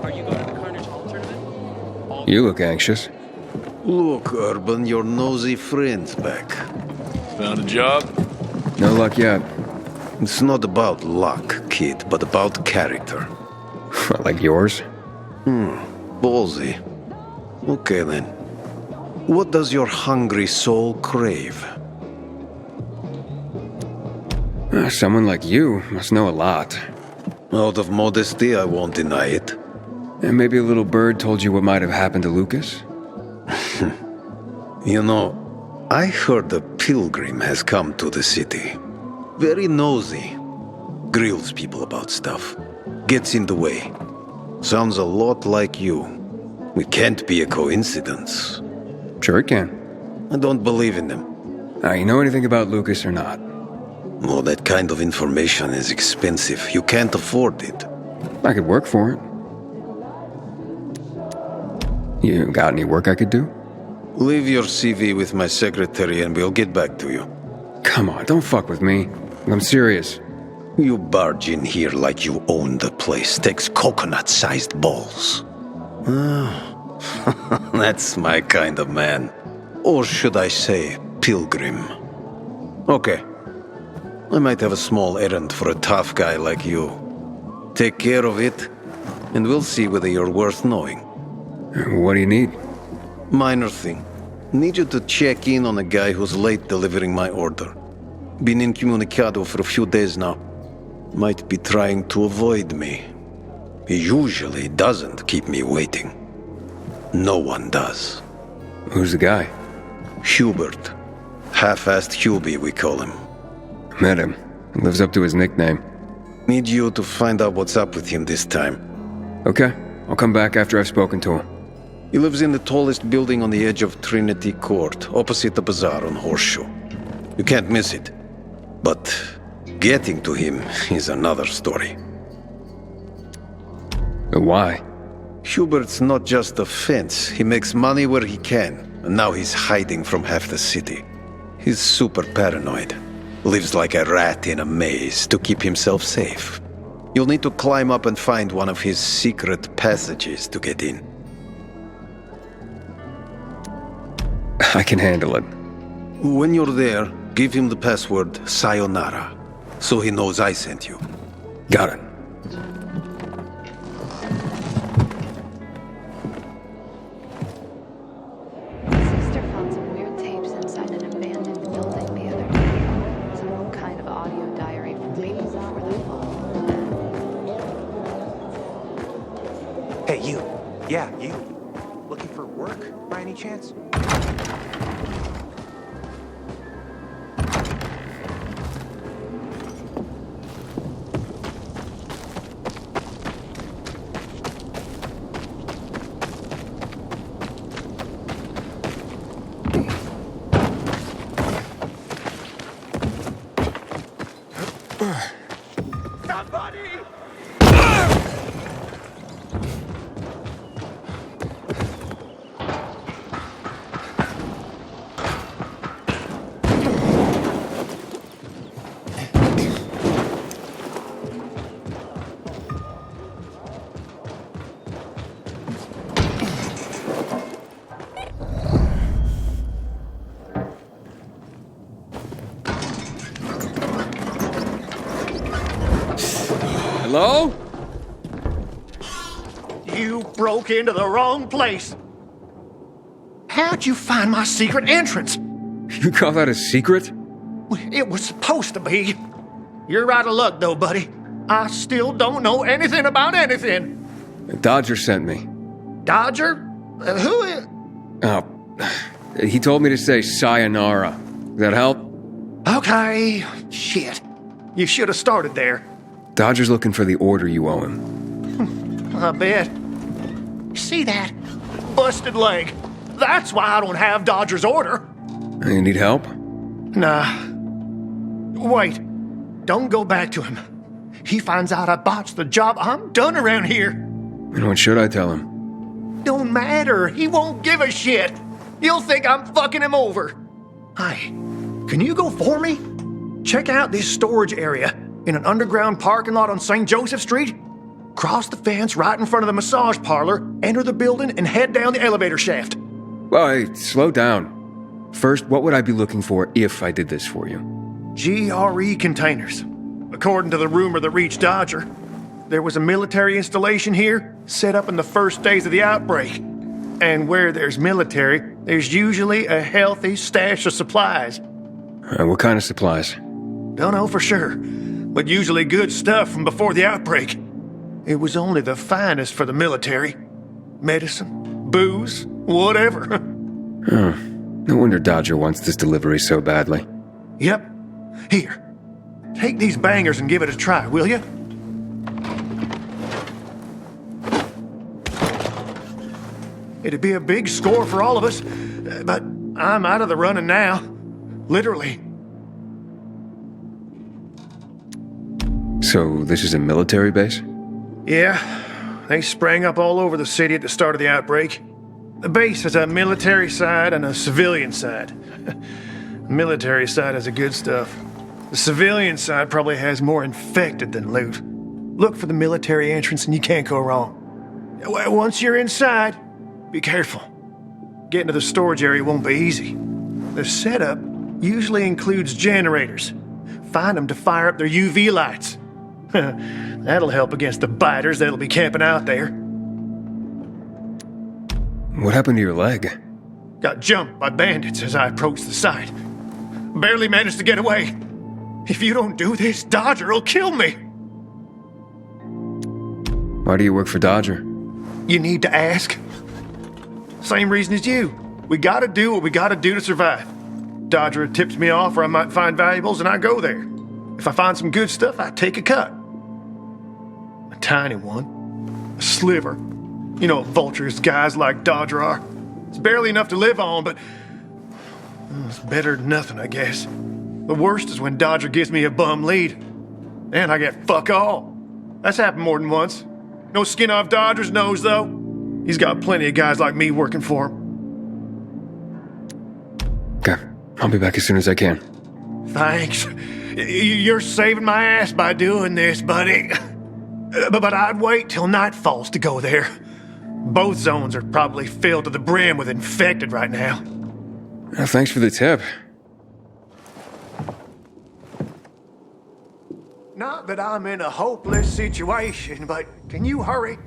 Are you going to the Carnage Hall tournament? You look anxious. Look, Urban, your nosy friend's back. Found a job? No luck yet. It's not about luck, kid, but about character. Like yours? Ballsy. Okay then. What does your hungry soul crave? Someone like you must know a lot. Out of modesty, I won't deny it. And maybe a little bird told you what might have happened to Lucas? You know, I heard a pilgrim has come to the city. Very nosy. Grills people about stuff. Gets in the way. Sounds a lot like you. It can't be a coincidence. Sure it can. I don't believe in them. You know anything about Lucas or not? Well, that kind of information is expensive. You can't afford it. I could work for it. You got any work I could do? Leave your CV with my secretary and we'll get back to you. Come on, don't fuck with me. I'm serious. You barge in here like you own the place. Takes coconut-sized balls. That's my kind of man. Or should I say, pilgrim. Okay. I might have a small errand for a tough guy like you. Take care of it, and we'll see whether you're worth knowing. What do you need? Minor thing. Need you to check in on a guy who's late delivering my order. Been incommunicado for a few days now. Might be trying to avoid me. He usually doesn't keep me waiting. No one does. Who's the guy? Hubert. Half-assed Hubie, we call him. Met him. Lives up to his nickname. Need you to find out what's up with him this time. Okay, I'll come back after I've spoken to him. He lives in the tallest building on the edge of Trinity Court, opposite the bazaar on Horseshoe. You can't miss it. But getting to him is another story. Why? Hubert's not just a fence. He makes money where he can, and now he's hiding from half the city. He's super paranoid. Lives like a rat in a maze to keep himself safe. You'll need to climb up and find one of his secret passages to get in. I can handle it. When you're there, give him the password Sayonara, so he knows I sent you. Got it. Sister found some weird tapes inside an abandoned building the other day. Some kind of audio diary from babies before the fall. Hey, you. Yeah, you. Looking for work, by any chance? Hello? You broke into the wrong place. How'd you find my secret entrance? You call that a secret? It was supposed to be. You're out of luck, though, buddy. I still don't know anything about anything. Dodger sent me. Dodger? Who is... Oh, he told me to say sayonara. Does that help? Okay. Shit. You should have started there. Dodger's looking for the order you owe him. I bet. See that? Busted leg. That's why I don't have Dodger's order. You need help? Nah. Wait. Don't go back to him. He finds out I botched the job. I'm done around here. And what should I tell him? Don't matter. He won't give a shit. He'll think I'm fucking him over. Hi. Can you go for me? Check out this storage area in an underground parking lot on St. Joseph Street. Cross the fence right in front of the massage parlor, enter the building, and head down the elevator shaft. Well, hey, slow down. First, what would I be looking for if I did this for you? GRE containers. According to the rumor that reached Dodger, there was a military installation here set up in the first days of the outbreak. And where there's military, there's usually a healthy stash of supplies. What kind of supplies? Don't know for sure, but usually good stuff from before the outbreak. It was only the finest for the military. Medicine, booze, whatever. No wonder Dodger wants this delivery so badly. Yep. Here. Take these bangers and give it a try, will you? It'd be a big score for all of us, but I'm out of the running now. Literally. So, this is a military base? Yeah, they sprang up all over the city at the start of the outbreak. The base has a military side and a civilian side. The military side has the good stuff. The civilian side probably has more infected than loot. Look for the military entrance and you can't go wrong. Once you're inside, be careful. Getting to the storage area won't be easy. The setup usually includes generators. Find them to fire up their UV lights. That'll help against the biters that'll be camping out there. What happened to your leg? Got jumped by bandits as I approached the site. Barely managed to get away. If you don't do this, Dodger will kill me. Why do you work for Dodger? You need to ask. Same reason as you. We gotta do what we gotta do to survive. Dodger tips me off where I might find valuables and I go there. If I find some good stuff, I take a cut. A tiny one. A sliver. You know what vultures guys like Dodger are. It's barely enough to live on, but it's better than nothing, I guess. The worst is when Dodger gives me a bum lead. And I get fuck all. That's happened more than once. No skin off Dodger's nose, though. He's got plenty of guys like me working for him. Okay, I'll be back as soon as I can. Thanks. You're saving my ass by doing this, buddy. But I'd wait till night falls to go there. Both zones are probably filled to the brim with infected right now. Thanks for the tip. Not that I'm in a hopeless situation, but can you hurry?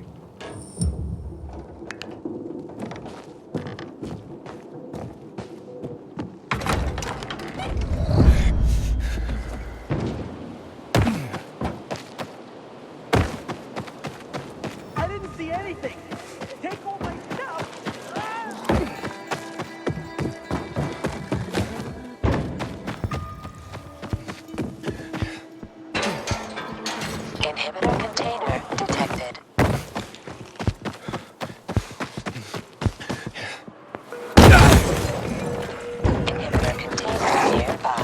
I didn't see anything. Take all my stuff. Inhibitor container detected. Inhibitor container nearby.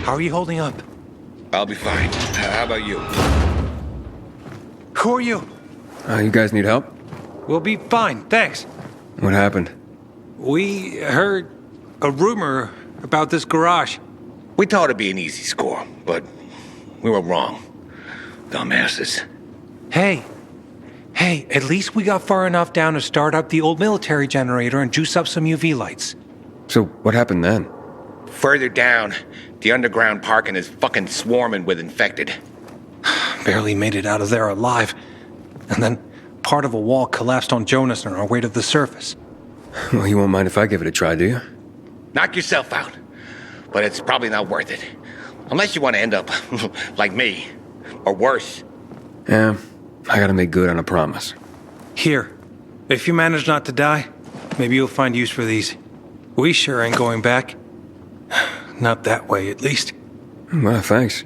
How are you holding up? I'll be fine. How about you? Who are you? You guys need help? We'll be fine, thanks. What happened? We heard a rumor about this garage. We thought it'd be an easy score, but we were wrong. Dumbasses. Hey, at least we got far enough down to start up the old military generator and juice up some UV lights. So, what happened then? Further down, the underground parking is fucking swarming with infected. Barely made it out of there alive. And then part of a wall collapsed on Jonas on our way to the surface. Well, you won't mind if I give it a try, do you? Knock yourself out. But it's probably not worth it. Unless you want to end up like me. Or worse. Yeah, I gotta make good on a promise. Here, if you manage not to die, maybe you'll find use for these. We sure ain't going back. Not that way, at least. Well, thanks.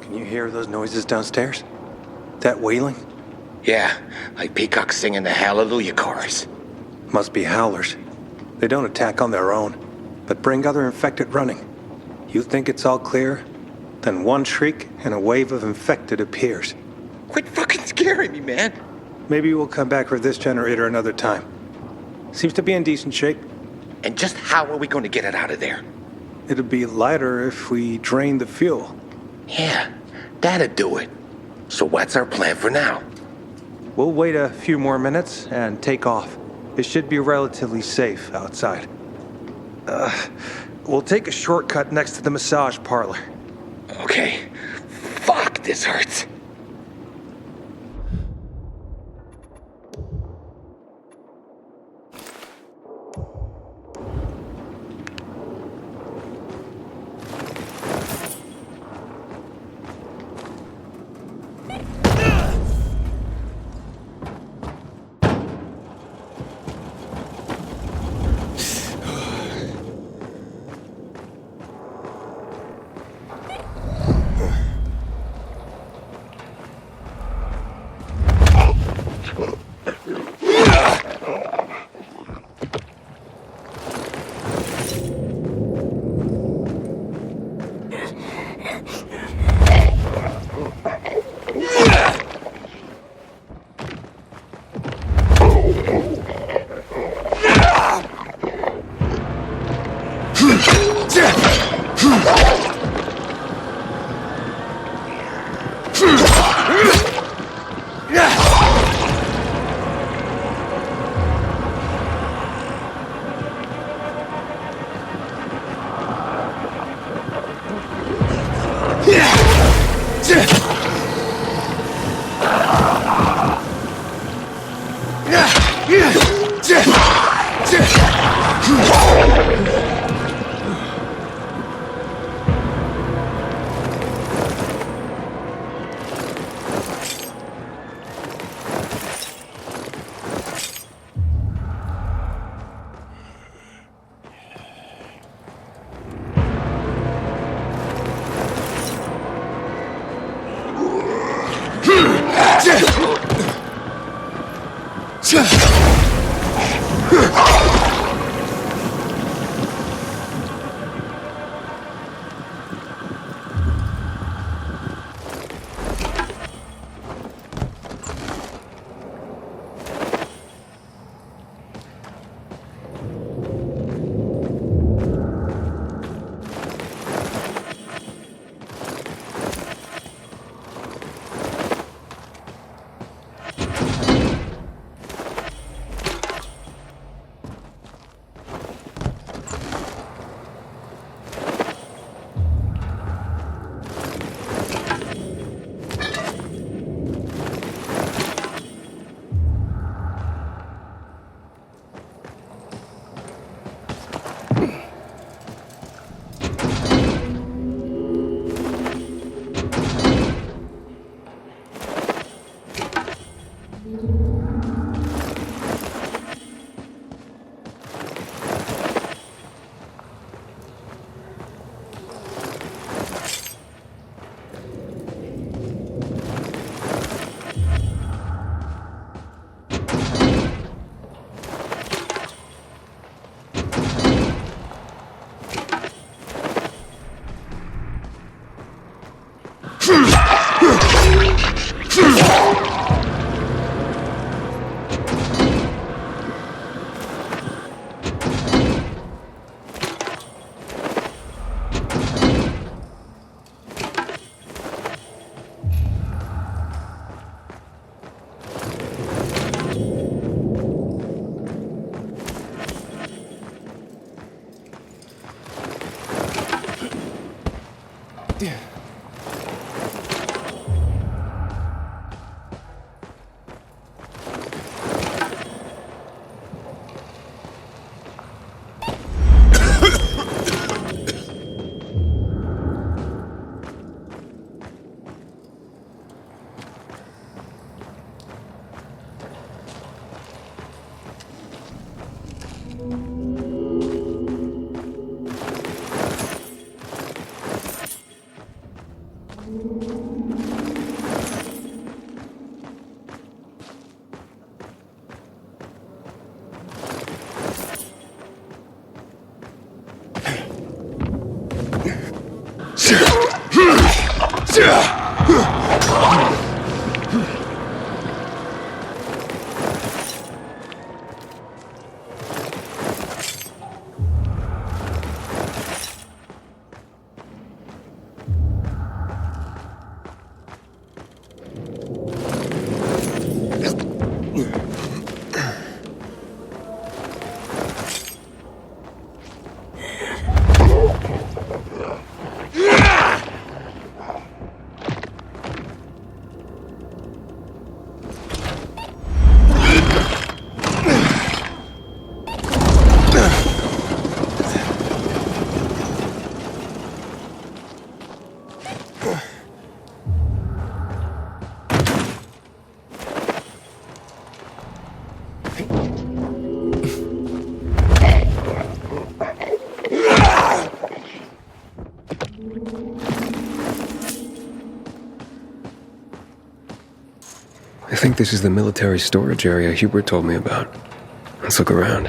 Can you hear those noises downstairs? That wailing? Yeah, like peacocks singing the Hallelujah chorus. Must be howlers. They don't attack on their own, but bring other infected running. You think it's all clear? Then one shriek and a wave of infected appears. Quit fucking scaring me, man. Maybe we'll come back for this generator another time. Seems to be in decent shape. And just how are we going to get it out of there? It'll be lighter if we drain the fuel. Yeah, that'd do it. So what's our plan for now? We'll wait a few more minutes and take off. It should be relatively safe outside. We'll take a shortcut next to the massage parlor. Okay. Fuck, this hurts. I think this is the military storage area Hubert told me about. Let's look around.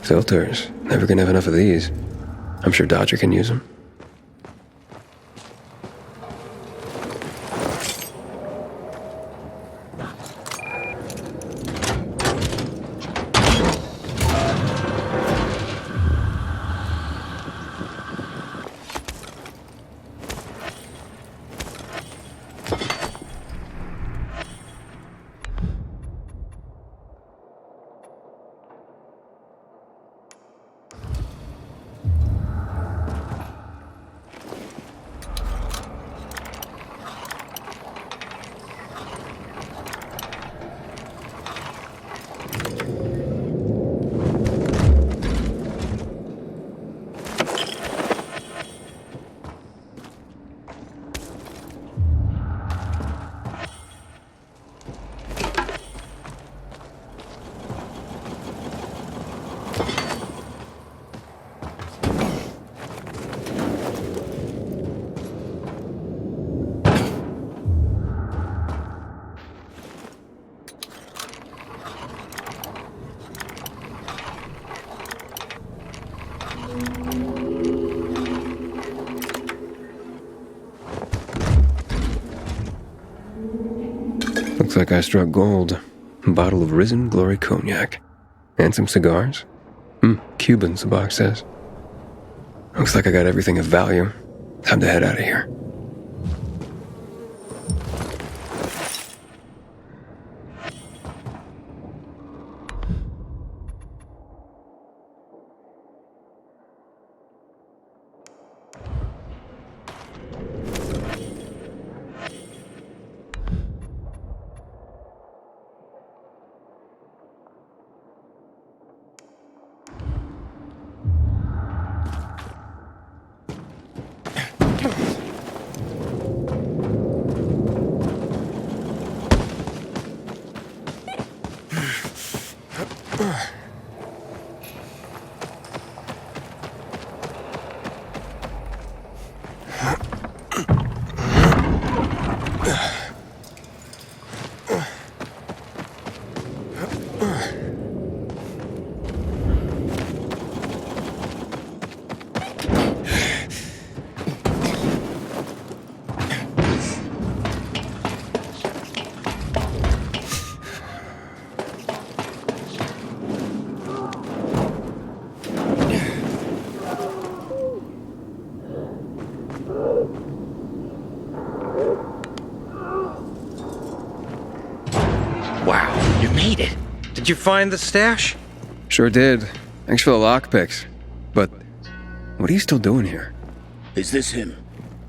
Filters. Never gonna have enough of these. I'm sure Dodger can use them. Looks like I struck gold. A bottle of Risen Glory Cognac. And some cigars. Cubans, the box says. Looks like I got everything of value. Time to head out of here. Wow, you made it. Did you find the stash? Sure did. Thanks for the lockpicks. But what are you still doing here? Is this him?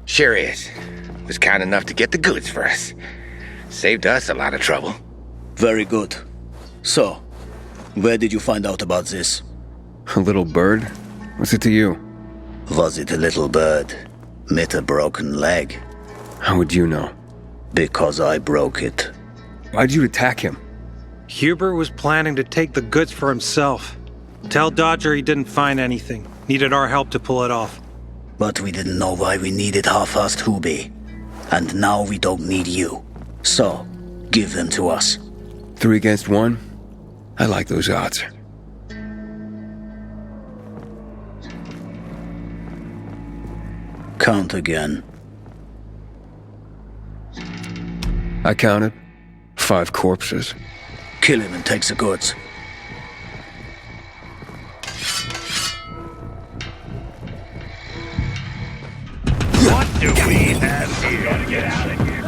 Sure is. Was kind enough to get the goods for us. Saved us a lot of trouble. Very good. So, where did you find out about this? A little bird? What's it to you? Was it a little bird? Met a broken leg? How would you know? Because I broke it. Why'd you attack him? Huber was planning to take the goods for himself. Tell Dodger he didn't find anything. Needed our help to pull it off. But we didn't know why we needed half-assed Hubie. And now we don't need you. So, give them to us. 3 against 1? I like those odds. Count again. I counted 5 corpses. Kill him and take the goods. What do we have here? Gotta get out of here.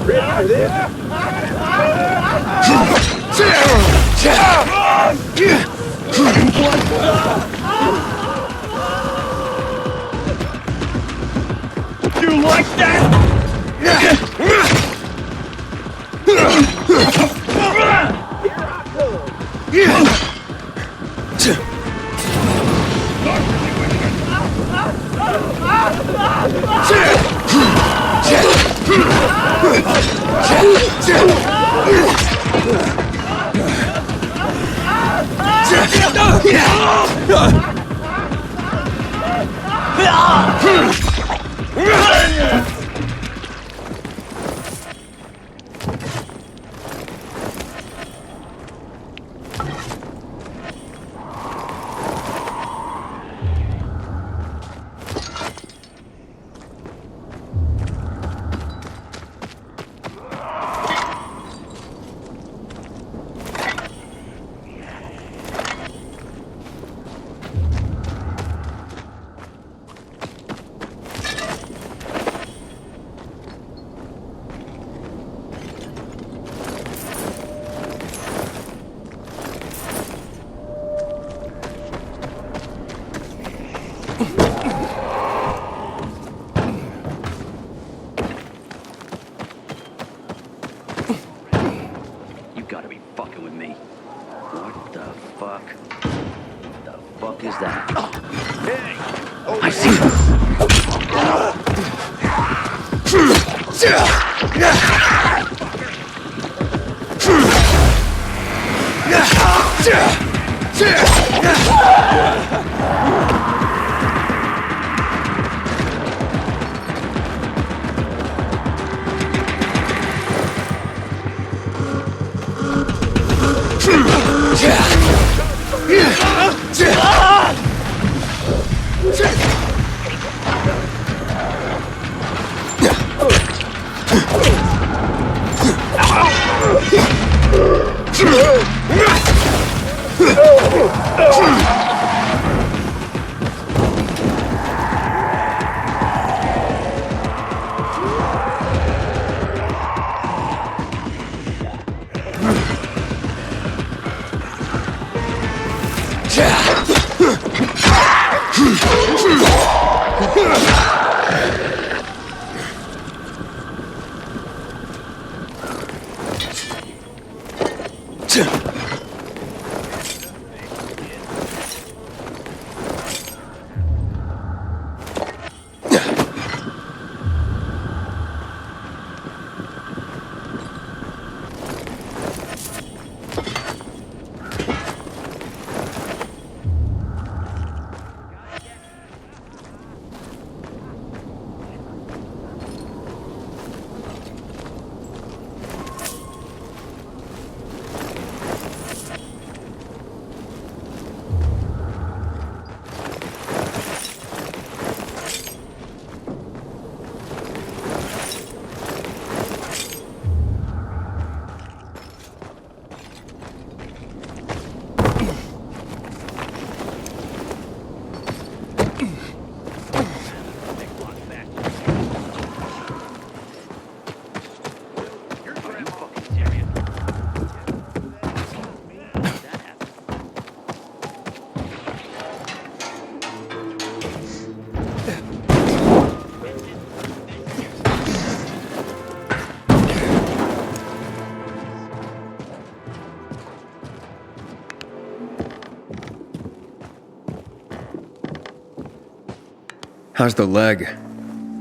Ready for this? You like that? How's the leg?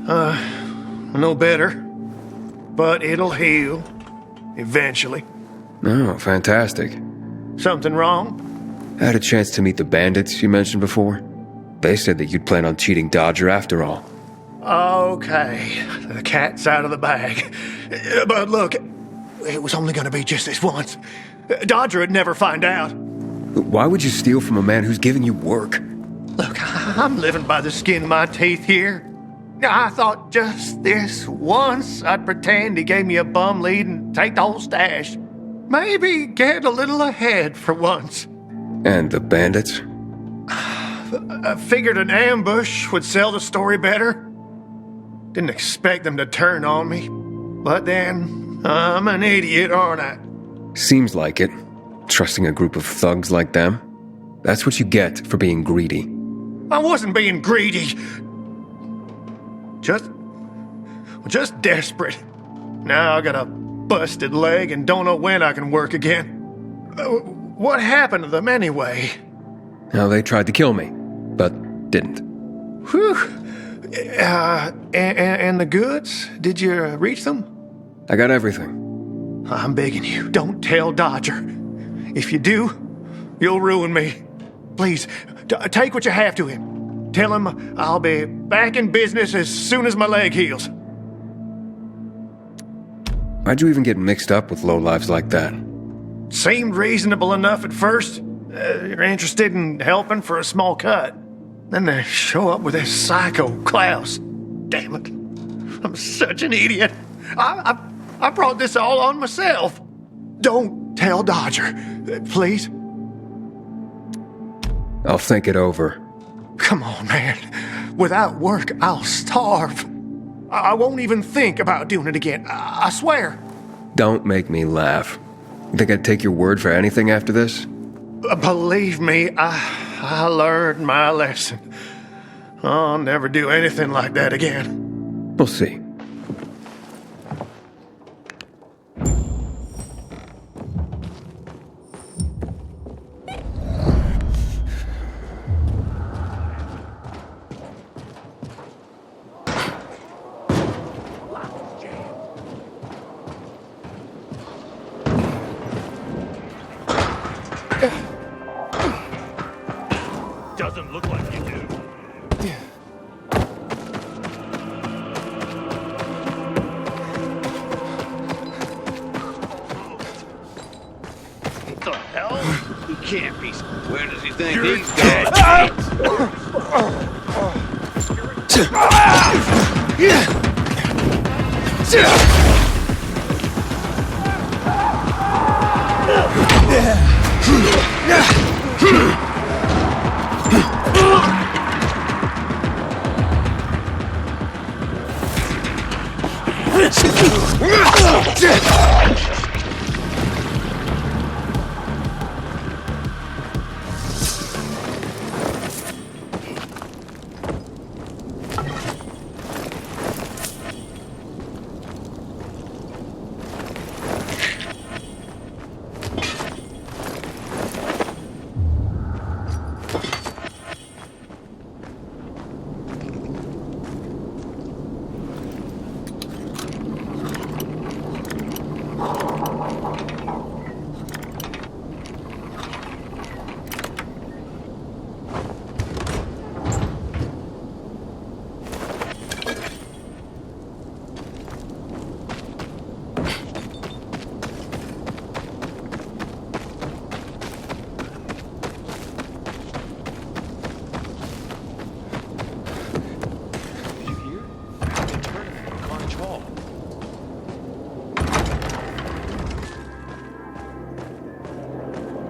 No better. But it'll heal. Eventually. Oh, fantastic. Something wrong? I had a chance to meet the bandits you mentioned before. They said that you'd plan on cheating Dodger after all. Okay, the cat's out of the bag. But look, it was only gonna be just this once. Dodger would never find out. Why would you steal from a man who's giving you work? Look, I'm living by the skin of my teeth here. I thought just this once I'd pretend he gave me a bum lead and take the whole stash. Maybe get a little ahead for once. And the bandits? I figured an ambush would sell the story better. Didn't expect them to turn on me. But then, I'm an idiot, aren't I? Seems like it. Trusting a group of thugs like them. That's what you get for being greedy. I wasn't being greedy. Just desperate. Now I got a busted leg and don't know when I can work again. What happened to them anyway? Now, they tried to kill me, but didn't. Whew. And the goods? Did you reach them? I got everything. I'm begging you, don't tell Dodger. If you do, you'll ruin me. Please, take what you have to him. Tell him I'll be back in business as soon as my leg heals. Why'd you even get mixed up with lowlives like that? Seemed reasonable enough at first. You're interested in helping for a small cut. Then they show up with this psycho Klaus. Damn it. I'm such an idiot. I brought this all on myself. Don't tell Dodger, please. I'll think it over. Come on, man. Without work, I'll starve. I won't even think about doing it again. I swear. Don't make me laugh. You think I'd take your word for anything after this? Believe me, I learned my lesson. I'll never do anything like that again. We'll see. Doesn't look like you do. What the hell? He can't be. Where does he think he's going?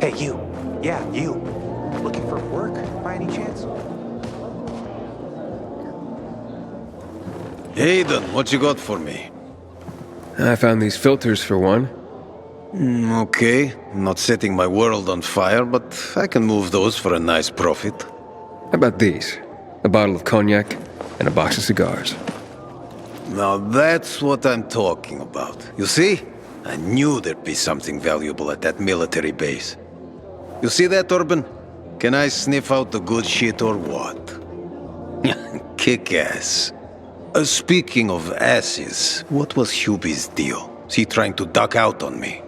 Hey, you. Yeah, you. Looking for work, by any chance? Aidan, what you got for me? I found these filters for one. Okay, not setting my world on fire, but I can move those for a nice profit. How about these? A bottle of cognac and a box of cigars. Now that's what I'm talking about. You see? I knew there'd be something valuable at that military base. You see that, Urban? Can I sniff out the good shit or what? Kick-ass. Speaking of asses, what was Hubie's deal? Is he trying to duck out on me?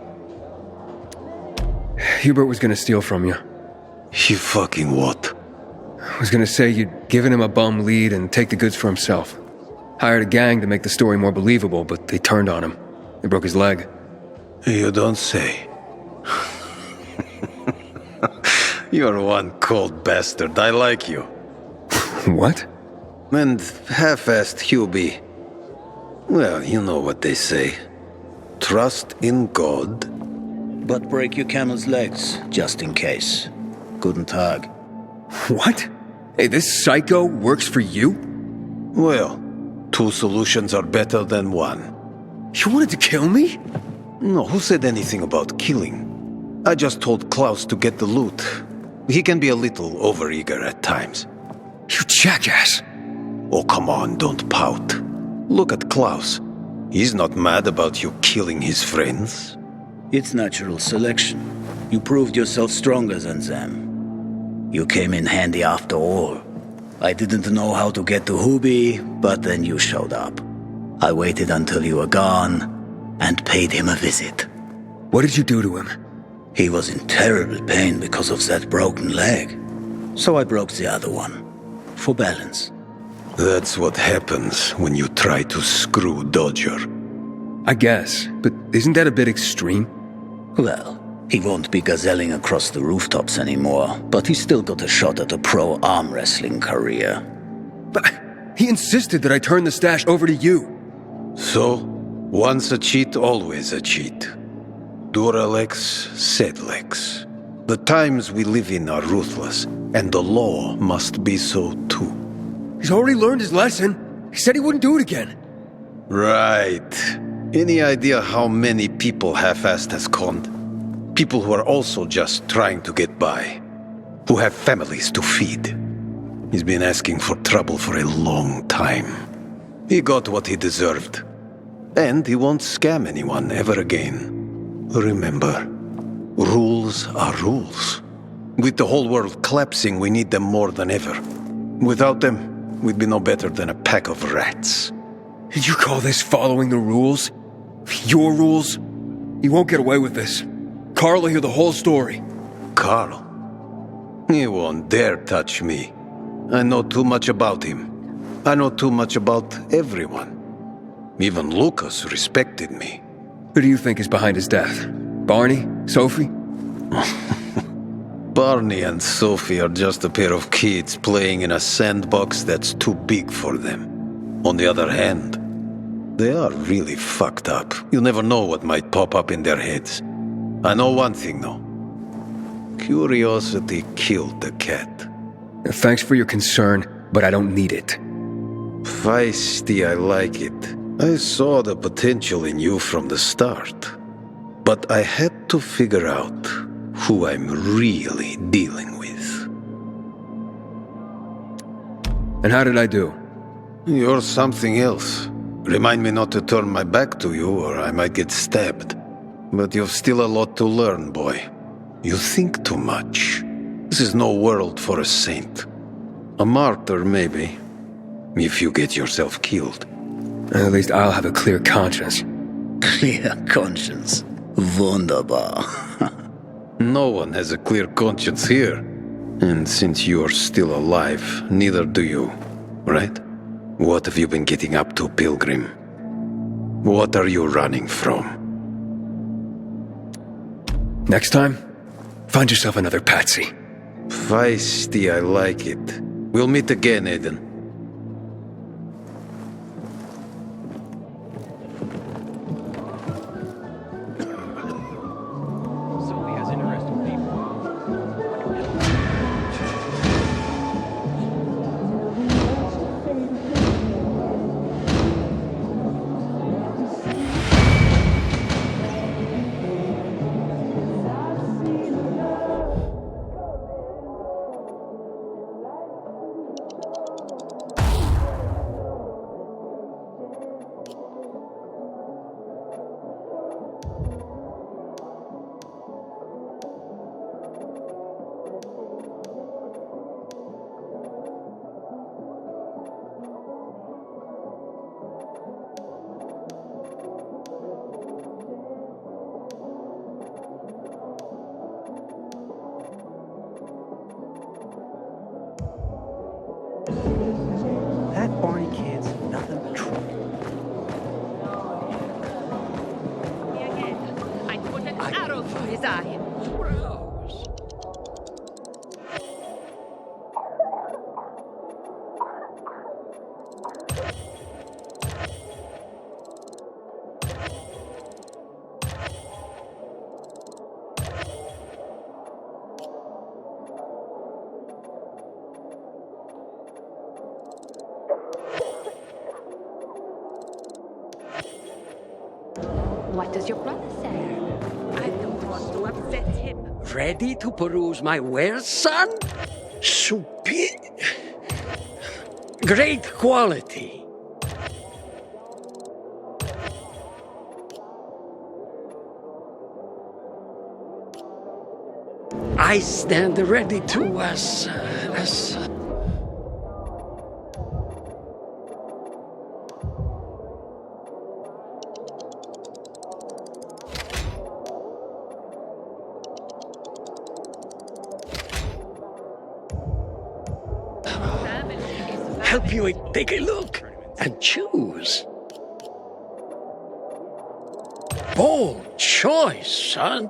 Hubert was gonna steal from you. He fucking what? Was gonna say you'd given him a bum lead and take the goods for himself. Hired a gang to make the story more believable, but they turned on him. They broke his leg. You don't say. You're one cold bastard. I like you. What? And half-assed Hubie. Well, you know what they say. Trust in God. But break your camel's legs, just in case. Guten Tag. What? Hey, this psycho works for you? Well, 2 solutions are better than 1. You wanted to kill me? No, who said anything about killing? I just told Klaus to get the loot. He can be a little overeager at times. You jackass! Oh, come on, don't pout. Look at Klaus. He's not mad about you killing his friends. It's natural selection. You proved yourself stronger than them. You came in handy after all. I didn't know how to get to Hubie, but then you showed up. I waited until you were gone, and paid him a visit. What did you do to him? He was in terrible pain because of that broken leg. So I broke the other one. For balance. That's what happens when you try to screw Dodger. I guess, but isn't that a bit extreme? Well, he won't be gazelling across the rooftops anymore, but he's still got a shot at a pro arm wrestling career. But he insisted that I turn the stash over to you. So, once a cheat, always a cheat. Duralex, said Lex. The times we live in are ruthless, and the law must be so too. He's already learned his lesson. He said he wouldn't do it again. Right. Any idea how many people half-assed has conned? People who are also just trying to get by. Who have families to feed. He's been asking for trouble for a long time. He got what he deserved. And he won't scam anyone ever again. Remember, rules are rules. With the whole world collapsing, we need them more than ever. Without them, we'd be no better than a pack of rats. Did you call this following the rules? Your rules? You won't get away with this. Carl will hear the whole story. Carl? He won't dare touch me. I know too much about him. I know too much about everyone. Even Lucas respected me. Who do you think is behind his death? Barney? Sophie? Barney and Sophie are just a pair of kids playing in a sandbox that's too big for them. On the other hand, they are really fucked up. You never know what might pop up in their heads. I know one thing, though. Curiosity killed the cat. Thanks for your concern, but I don't need it. Feisty, I like it. I saw the potential in you from the start. But I had to figure out who I'm really dealing with. And how did I do? You're something else. Remind me not to turn my back to you or I might get stabbed. But you've still a lot to learn, boy. You think too much. This is no world for a saint. A martyr, maybe. If you get yourself killed. At least I'll have a clear conscience. Clear conscience. Wunderbar. No one has a clear conscience here. And since you're still alive, neither do you, right? What have you been getting up to, Pilgrim? What are you running from? Next time, find yourself another patsy. Feisty, I like it. We'll meet again, Aiden. Sophie has interesting people. What does your brother say? I don't want to upset him. Ready to peruse my wares, son? Great quality. I stand ready to help you take a look and choose. Bold choice, son.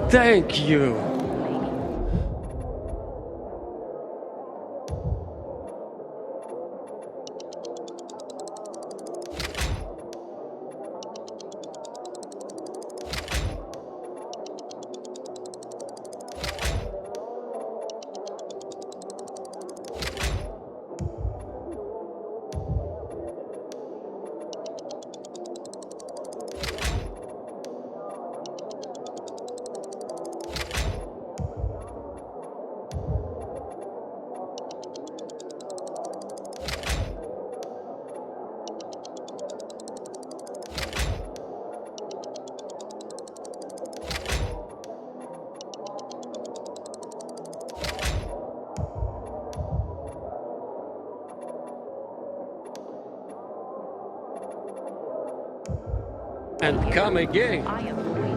Thank you. And come again. I am